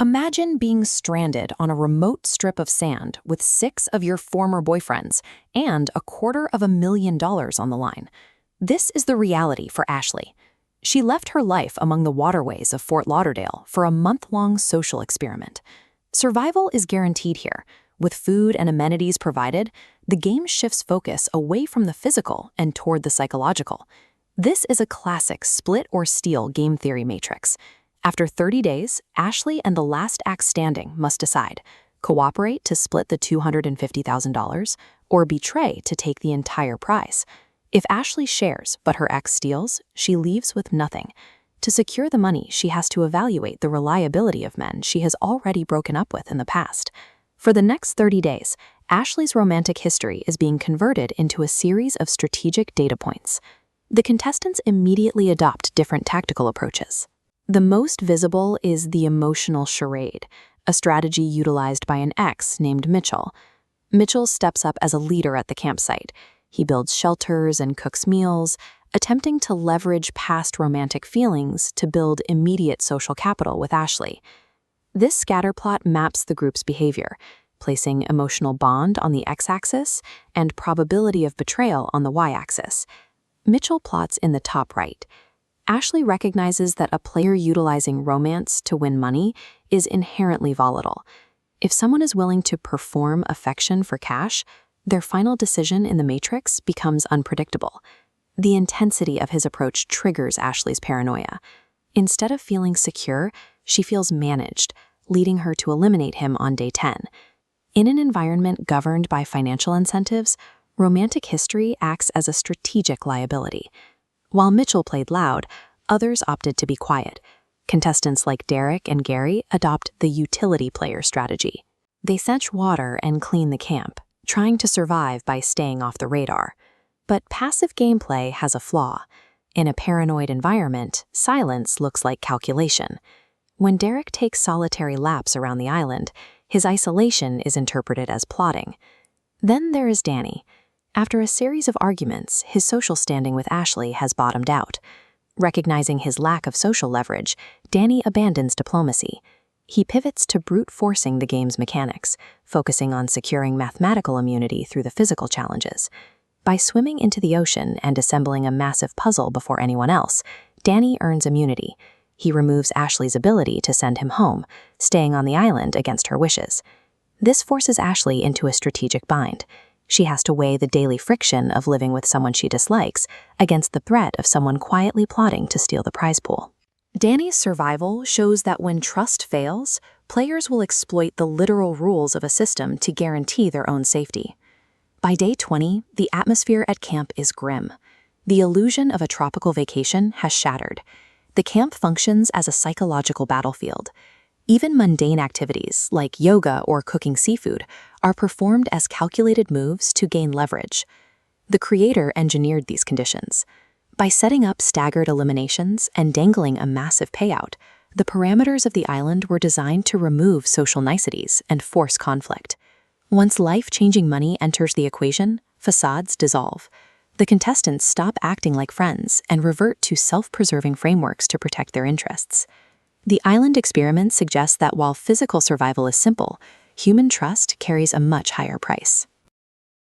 Imagine being stranded on a remote strip of sand with 6 of your former boyfriends and $250,000 on the line. This is the reality for Ashley. She left her life among the waterways of Fort Lauderdale for a month-long social experiment. Survival is guaranteed here. With food and amenities provided, the game shifts focus away from the physical and toward the psychological. This is a classic split-or-steal game theory matrix. After 30 days, Ashley and the last act standing must decide: cooperate to split the $250,000 or betray to take the entire prize. If Ashley shares but her ex steals, she leaves with nothing. To secure the money, she has to evaluate the reliability of men she has already broken up with in the past. For the next 30 days, Ashley's romantic history is being converted into a series of strategic data points. The contestants immediately adopt different tactical approaches. The most visible is the emotional charade, a strategy utilized by an ex named Mitchell. Mitchell steps up as a leader at the campsite. He builds shelters and cooks meals, attempting to leverage past romantic feelings to build immediate social capital with Ashley. This scatterplot maps the group's behavior, placing emotional bond on the x-axis and probability of betrayal on the y-axis. Mitchell plots in the top right. Ashley recognizes that a player utilizing romance to win money is inherently volatile. If someone is willing to perform affection for cash, their final decision in the matrix becomes unpredictable. The intensity of his approach triggers Ashley's paranoia. Instead of feeling secure, she feels managed, leading her to eliminate him on day 10. In an environment governed by financial incentives, romantic history acts as a strategic liability. While Mitchell played loud, others opted to be quiet. Contestants like Derek and Gary adopt the utility player strategy. They fetch water and clean the camp, trying to survive by staying off the radar. But passive gameplay has a flaw. In a paranoid environment, silence looks like calculation. When Derek takes solitary laps around the island, his isolation is interpreted as plotting. Then there is Danny. After a series of arguments, his social standing with Ashley has bottomed out. Recognizing his lack of social leverage, Danny abandons diplomacy. He pivots to brute forcing the game's mechanics, focusing on securing mathematical immunity through the physical challenges. By swimming into the ocean and assembling a massive puzzle before anyone else, Danny earns immunity. He removes Ashley's ability to send him home, staying on the island against her wishes. This forces Ashley into a strategic bind. She has to weigh the daily friction of living with someone she dislikes against the threat of someone quietly plotting to steal the prize pool. Danny's survival shows that when trust fails, players will exploit the literal rules of a system to guarantee their own safety. By day 20, the atmosphere at camp is grim. The illusion of a tropical vacation has shattered. The camp functions as a psychological battlefield. Even mundane activities, like yoga or cooking seafood, are performed as calculated moves to gain leverage. The creator engineered these conditions. By setting up staggered eliminations and dangling a massive payout, the parameters of the island were designed to remove social niceties and force conflict. Once life-changing money enters the equation, facades dissolve. The contestants stop acting like friends and revert to self-preserving frameworks to protect their interests. The island experiment suggests that while physical survival is simple, human trust carries a much higher price.